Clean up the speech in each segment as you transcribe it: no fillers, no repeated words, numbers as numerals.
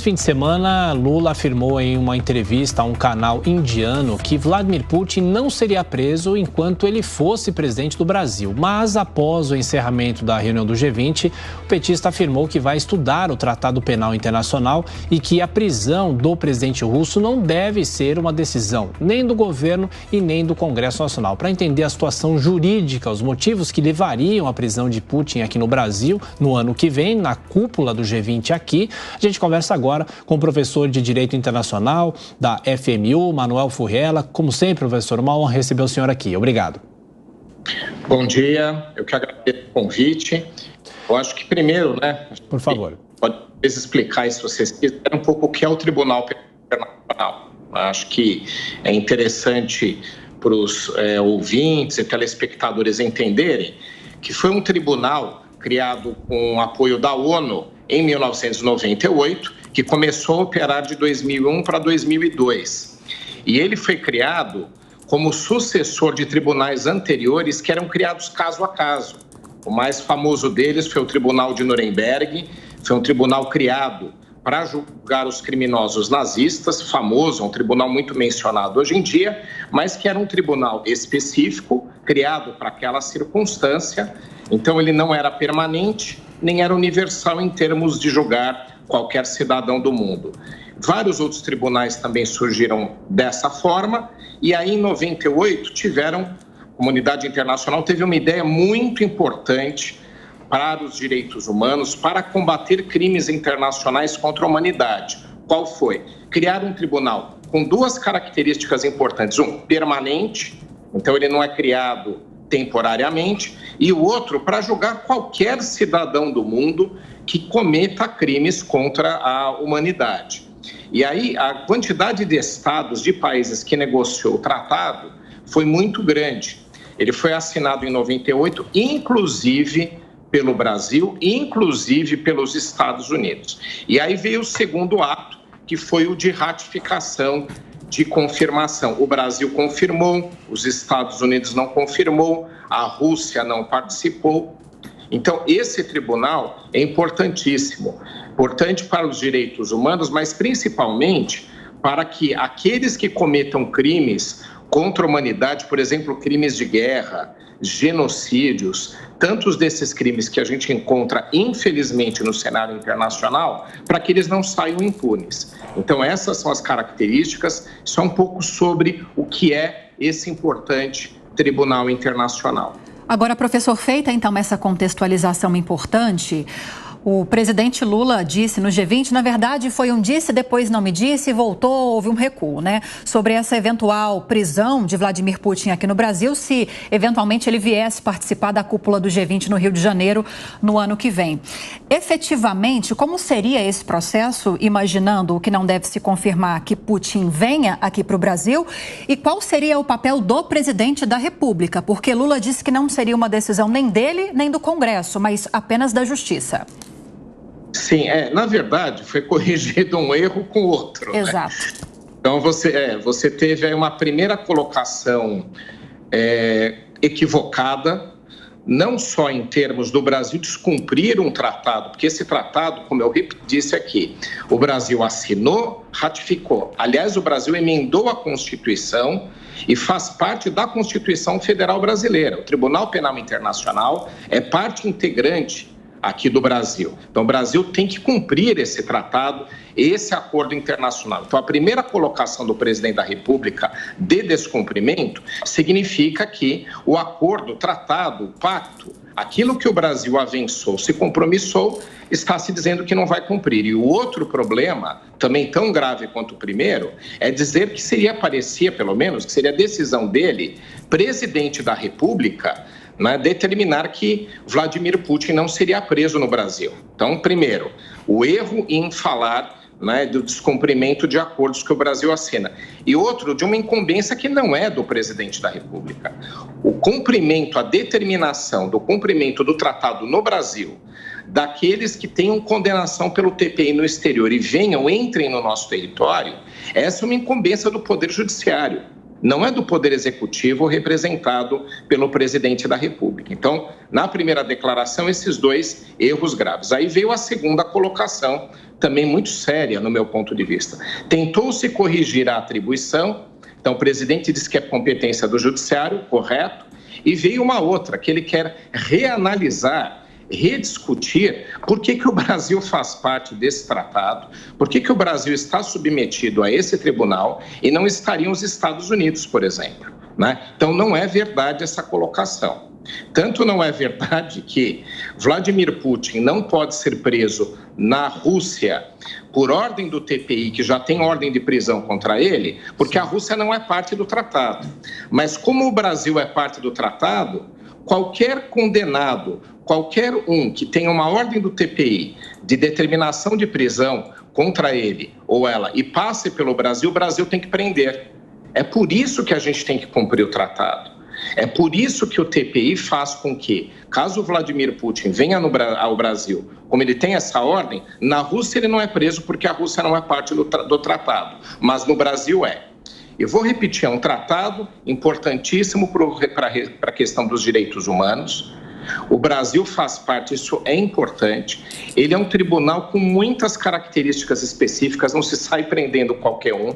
fim de semana, Lula afirmou em uma entrevista a um canal indiano que Vladimir Putin não seria preso enquanto ele fosse presidente do Brasil. Mas, após o encerramento da reunião do G20, o petista afirmou que vai estudar o Tratado Penal Internacional e que a prisão do presidente russo não deve ser uma decisão nem do governo e nem do Congresso Nacional. Para entender a situação jurídica, os motivos que levariam à prisão de Putin aqui no Brasil no ano que vem, na cúpula do G20 aqui, a gente conversa agora com o professor de Direito Internacional da FMU, Manuel Furrella. Como sempre, professor, uma honra receber o senhor aqui. Obrigado. Bom dia, eu que agradeço o convite. Eu acho que primeiro, por favor, pode explicar, se vocês quiserem, um pouco o que é o Tribunal Penal Internacional. Eu acho que é interessante para os ouvintes e telespectadores entenderem que foi um tribunal criado com o apoio da ONU em 1998, que começou a operar de 2001 para 2002. E ele foi criado como sucessor de tribunais anteriores que eram criados caso a caso. O mais famoso deles foi o Tribunal de Nuremberg, foi um tribunal criado para julgar os criminosos nazistas, famoso, um tribunal muito mencionado hoje em dia, mas que era um tribunal específico, criado para aquela circunstância. Então, ele não era permanente, nem era universal em termos de julgar qualquer cidadão do mundo. Vários outros tribunais também surgiram dessa forma, e aí, em 98, a comunidade internacional teve uma ideia muito importante para os direitos humanos, para combater crimes internacionais contra a humanidade. Qual foi? Criar um tribunal com duas características importantes. Um, permanente, então ele não é criado temporariamente, e o outro, para julgar qualquer cidadão do mundo que cometa crimes contra a humanidade. E aí, a quantidade de estados, de países que negociou o tratado foi muito grande. Ele foi assinado em 98, inclusive pelo Brasil, inclusive pelos Estados Unidos. E aí veio o segundo ato, que foi o de ratificação, de confirmação. O Brasil confirmou, os Estados Unidos não confirmou, a Rússia não participou. Então, esse tribunal é importantíssimo, importante para os direitos humanos, mas principalmente para que aqueles que cometam crimes contra a humanidade, por exemplo, crimes de guerra, genocídios, tantos desses crimes que a gente encontra, infelizmente, no cenário internacional, para que eles não saiam impunes. Então, essas são as características, só um pouco sobre o que é esse importante Tribunal Internacional. Agora, professor, feita então essa contextualização importante, o presidente Lula disse no G20, na verdade foi um disse, depois não me disse, voltou, houve um recuo, sobre essa eventual prisão de Vladimir Putin aqui no Brasil, se eventualmente ele viesse participar da cúpula do G20 no Rio de Janeiro no ano que vem. Efetivamente, como seria esse processo, imaginando o que não deve se confirmar que Putin venha aqui para o Brasil, e qual seria o papel do presidente da República? Porque Lula disse que não seria uma decisão nem dele, nem do Congresso, mas apenas da Justiça. Sim, na verdade, foi corrigido um erro com o outro. Exato. Então, você teve aí uma primeira colocação equivocada, não só em termos do Brasil descumprir um tratado, porque esse tratado, como eu disse aqui, o Brasil assinou, ratificou. Aliás, o Brasil emendou a Constituição e faz parte da Constituição Federal Brasileira. O Tribunal Penal Internacional é parte integrante aqui do Brasil. Então, o Brasil tem que cumprir esse tratado, esse acordo internacional. Então, a primeira colocação do presidente da República de descumprimento significa que o acordo, o tratado, o pacto, aquilo que o Brasil avançou, se compromissou, está se dizendo que não vai cumprir. E o outro problema, também tão grave quanto o primeiro, é dizer que parecia pelo menos, que seria a decisão dele, presidente da República, determinar que Vladimir Putin não seria preso no Brasil. Então, primeiro, o erro em falar do descumprimento de acordos que o Brasil assina. E outro, de uma incumbência que não é do presidente da República. O cumprimento, a determinação do cumprimento do tratado no Brasil, daqueles que tenham condenação pelo TPI no exterior e entrem no nosso território, essa é uma incumbência do Poder Judiciário. não é do Poder Executivo representado pelo Presidente da República. Então, na primeira declaração, esses dois erros graves. Aí veio a segunda colocação, também muito séria no meu ponto de vista. Tentou-se corrigir a atribuição, então o presidente disse que é competência do Judiciário, correto, e veio uma outra, que ele quer reanalisar, rediscutir por que o Brasil faz parte desse tratado, por que o Brasil está submetido a esse tribunal e não estariam os Estados Unidos, por exemplo, né? Então, não é verdade essa colocação. Tanto não é verdade que Vladimir Putin não pode ser preso na Rússia por ordem do TPI, que já tem ordem de prisão contra ele, porque a Rússia não é parte do tratado. Mas como o Brasil é parte do tratado, qualquer condenado, qualquer um que tenha uma ordem do TPI de determinação de prisão contra ele ou ela e passe pelo Brasil, o Brasil tem que prender. É por isso que a gente tem que cumprir o tratado. É por isso que o TPI faz com que, caso o Vladimir Putin venha ao Brasil, como ele tem essa ordem, na Rússia ele não é preso porque a Rússia não é parte do tratado, mas no Brasil é. Eu vou repetir, é um tratado importantíssimo para a questão dos direitos humanos. O Brasil faz parte, isso é importante. Ele é um tribunal com muitas características específicas, não se sai prendendo qualquer um.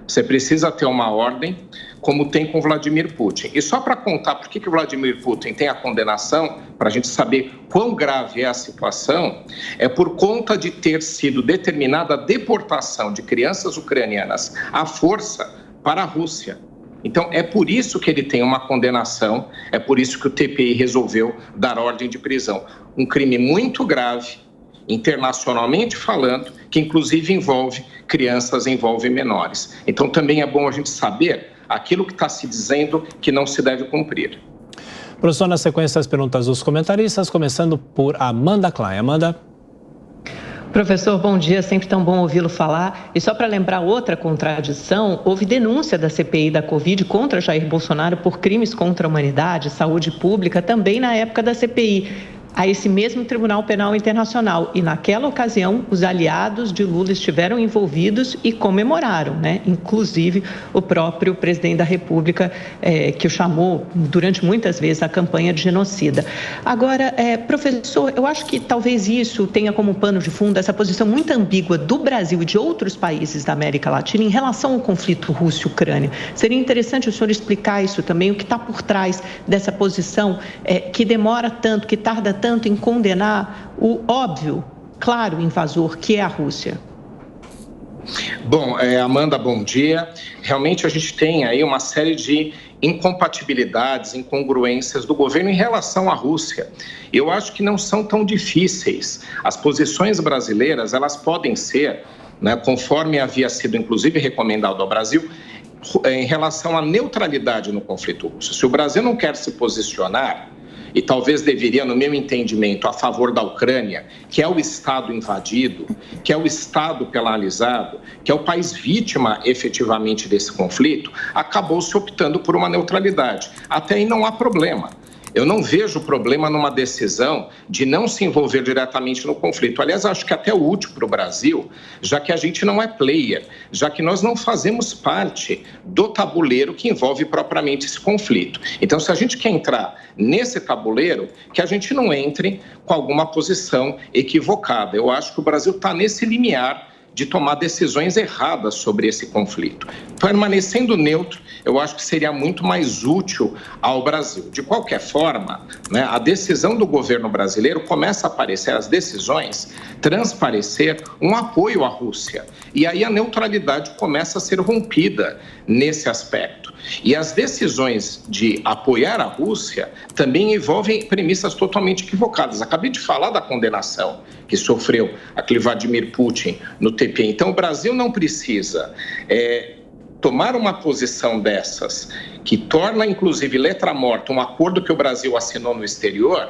Você precisa ter uma ordem, como tem com Vladimir Putin. E só para contar por que o Vladimir Putin tem a condenação, para a gente saber quão grave é a situação, é por conta de ter sido determinada a deportação de crianças ucranianas à força para a Rússia. Então, é por isso que ele tem uma condenação, é por isso que o TPI resolveu dar ordem de prisão. Um crime muito grave, internacionalmente falando, que inclusive envolve crianças, envolve menores. Então, também é bom a gente saber aquilo que está se dizendo que não se deve cumprir. Professor, na sequência das perguntas dos comentaristas, começando por Amanda Klein. Amanda. Professor, bom dia, sempre tão bom ouvi-lo falar. E só para lembrar outra contradição, houve denúncia da CPI da Covid contra Jair Bolsonaro por crimes contra a humanidade, saúde pública, também na época da CPI, a esse mesmo Tribunal Penal Internacional. E naquela ocasião, os aliados de Lula estiveram envolvidos e comemoraram, né? Inclusive o próprio presidente da República, que o chamou durante muitas vezes a campanha de genocida. Agora, professor, eu acho que talvez isso tenha como pano de fundo essa posição muito ambígua do Brasil e de outros países da América Latina em relação ao conflito Rússia-Ucrânia. Seria interessante o senhor explicar isso também, o que está por trás dessa posição que demora tanto, que tarda tanto em condenar o óbvio, claro, invasor, que é a Rússia. Bom, Amanda, bom dia. Realmente a gente tem aí uma série de incompatibilidades, incongruências do governo em relação à Rússia. Eu acho que não são tão difíceis. As posições brasileiras, elas podem ser, né, conforme havia sido inclusive recomendado ao Brasil, em relação à neutralidade no conflito russo. Se o Brasil não quer se posicionar, e talvez deveria, no meu entendimento, a favor da Ucrânia, que é o Estado invadido, que é o Estado penalizado, que é o país vítima efetivamente desse conflito, acabou se optando por uma neutralidade. Até aí não há problema. Eu não vejo problema numa decisão de não se envolver diretamente no conflito. Aliás, acho que até útil para o Brasil, já que a gente não é player, já que nós não fazemos parte do tabuleiro que envolve propriamente esse conflito. Então, se a gente quer entrar nesse tabuleiro, que a gente não entre com alguma posição equivocada. Eu acho que o Brasil está nesse limiar de tomar decisões erradas sobre esse conflito. Permanecendo neutro, eu acho que seria muito mais útil ao Brasil. De qualquer forma, né, a decisão do governo brasileiro começa a aparecer, as decisões, transparecer um apoio à Rússia. E aí a neutralidade começa a ser rompida nesse aspecto. E as decisões de apoiar a Rússia também envolvem premissas totalmente equivocadas. Acabei de falar da condenação que sofreu aquele Vladimir Putin no TPI. Então, o Brasil não precisa tomar uma posição dessas, que torna, inclusive, letra morta um acordo que o Brasil assinou no exterior,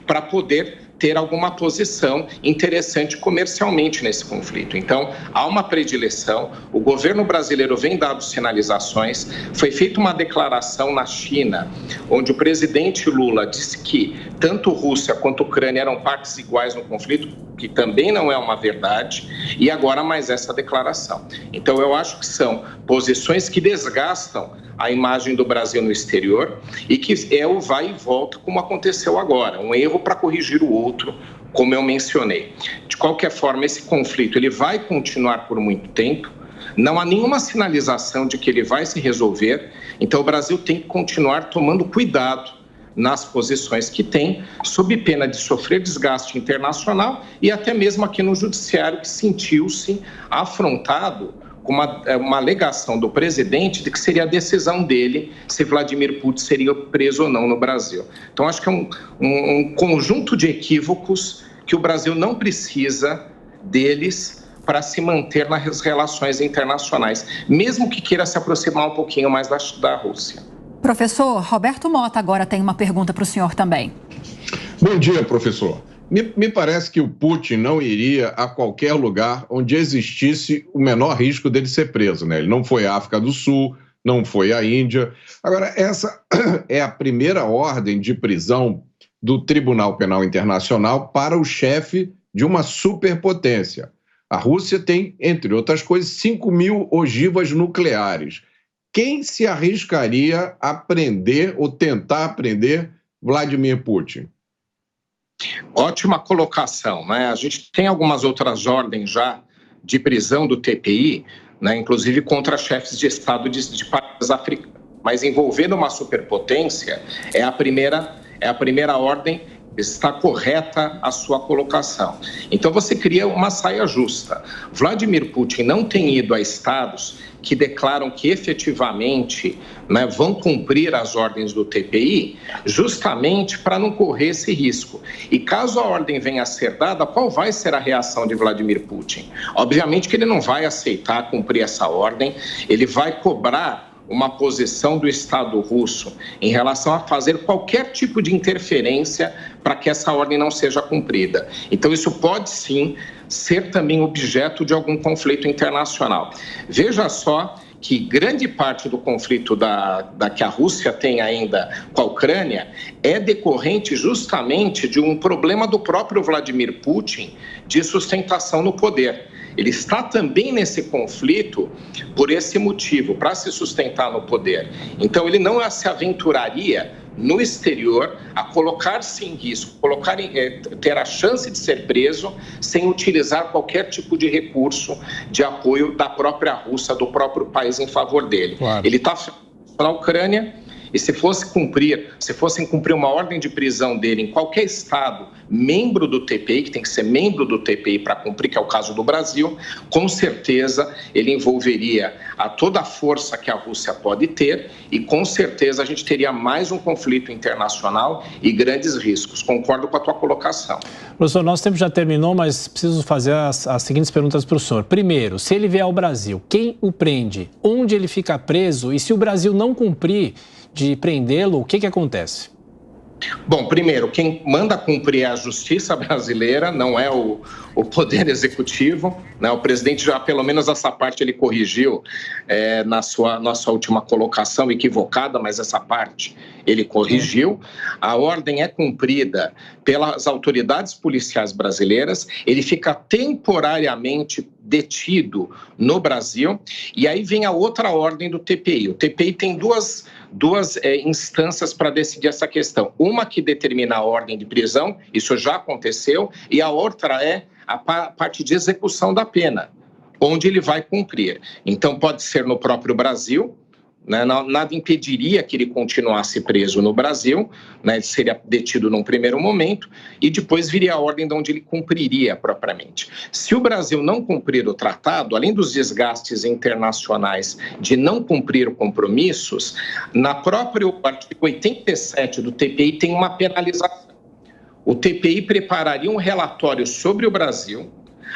para poder ter alguma posição interessante comercialmente nesse conflito. Então, há uma predileção, o governo brasileiro vem dando sinalizações, foi feita uma declaração na China, onde o presidente Lula disse que tanto Rússia quanto Ucrânia eram partes iguais no conflito, que também não é uma verdade, e agora mais essa declaração. Então, eu acho que são posições que desgastam a imagem do Brasil no exterior e que é o vai e volta como aconteceu agora, um erro para corrigir o outro, como eu mencionei. De qualquer forma, esse conflito ele vai continuar por muito tempo, não há nenhuma sinalização de que ele vai se resolver, então o Brasil tem que continuar tomando cuidado nas posições que tem, sob pena de sofrer desgaste internacional e até mesmo aqui no judiciário, que sentiu-se afrontado com uma alegação do presidente de que seria a decisão dele se Vladimir Putin seria preso ou não no Brasil. Então, acho que é um conjunto de equívocos que o Brasil não precisa deles para se manter nas relações internacionais, mesmo que queira se aproximar um pouquinho mais da Rússia. Professor, Roberto Mota agora tem uma pergunta para o senhor também. Bom dia, professor. Me parece que o Putin não iria a qualquer lugar onde existisse o menor risco dele ser preso, né? Ele não foi à África do Sul, não foi à Índia. Agora, essa é a primeira ordem de prisão do Tribunal Penal Internacional para o chefe de uma superpotência. A Rússia tem, entre outras coisas, 5.000 ogivas nucleares. Quem se arriscaria a prender ou tentar prender Vladimir Putin? Ótima colocação, né? A gente tem algumas outras ordens já de prisão do TPI, né? Inclusive contra chefes de Estado de países africanos. Mas envolvendo uma superpotência, é a primeira ordem, está correta a sua colocação. Então você cria uma saia justa. Vladimir Putin não tem ido a estados que declaram que efetivamente, né, vão cumprir as ordens do TPI, justamente para não correr esse risco. E caso a ordem venha a ser dada, qual vai ser a reação de Vladimir Putin? Obviamente que ele não vai aceitar cumprir essa ordem, ele vai cobrar uma posição do Estado russo em relação a fazer qualquer tipo de interferência para que essa ordem não seja cumprida. Então, isso pode, sim, ser também objeto de algum conflito internacional. Veja só que grande parte do conflito que a Rússia tem ainda com a Ucrânia é decorrente justamente de um problema do próprio Vladimir Putin de sustentação no poder. Ele está também nesse conflito por esse motivo, para se sustentar no poder. Então, ele não se aventuraria no exterior a colocar-se em risco, ter a chance de ser preso sem utilizar qualquer tipo de recurso de apoio da própria Rússia, do próprio país em favor dele. Claro. Ele está na Ucrânia. E se fossem cumprir uma ordem de prisão dele em qualquer estado membro do TPI, que tem que ser membro do TPI para cumprir, que é o caso do Brasil, com certeza ele envolveria toda a força que a Rússia pode ter e com certeza a gente teria mais um conflito internacional e grandes riscos. Concordo com a tua colocação. Professor, nosso tempo já terminou, mas preciso fazer as seguintes perguntas para o senhor. Primeiro, se ele vier ao Brasil, quem o prende? Onde ele fica preso? E se o Brasil não cumprir de prendê-lo, o que acontece? Bom, primeiro, quem manda cumprir é a justiça brasileira, não é o Poder Executivo, né? O presidente já, pelo menos essa parte, ele corrigiu na sua última colocação, equivocada, mas essa parte ele corrigiu. A ordem é cumprida pelas autoridades policiais brasileiras, ele fica temporariamente detido no Brasil, e aí vem a outra ordem do TPI. O TPI tem duas instâncias para decidir essa questão. Uma que determina a ordem de prisão, isso já aconteceu, e a outra é a parte de execução da pena, onde ele vai cumprir. Então, pode ser no próprio Brasil, né? Nada impediria que ele continuasse preso no Brasil, né? Ele seria detido num primeiro momento e depois viria a ordem de onde ele cumpriria propriamente. Se o Brasil não cumprir o tratado, além dos desgastes internacionais de não cumprir compromissos, na própria artigo 87 do TPI tem uma penalização. O TPI prepararia um relatório sobre o Brasil,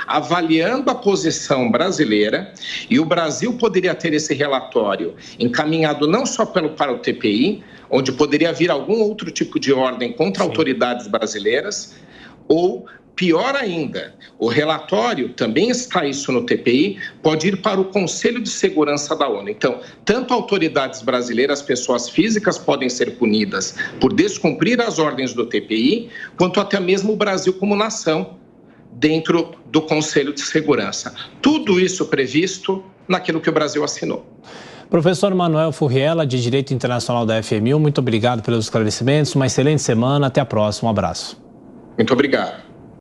avaliando a posição brasileira, e o Brasil poderia ter esse relatório encaminhado não só para o TPI, onde poderia vir algum outro tipo de ordem contra autoridades brasileiras, ou, pior ainda, o relatório, também está isso no TPI, pode ir para o Conselho de Segurança da ONU. Então, tanto autoridades brasileiras, pessoas físicas podem ser punidas por descumprir as ordens do TPI, quanto até mesmo o Brasil como nação dentro do Conselho de Segurança. Tudo isso previsto naquilo que o Brasil assinou. Professor Manuel Furriela, de Direito Internacional da FMU, muito obrigado pelos esclarecimentos, uma excelente semana, até a próxima, um abraço. Muito obrigado.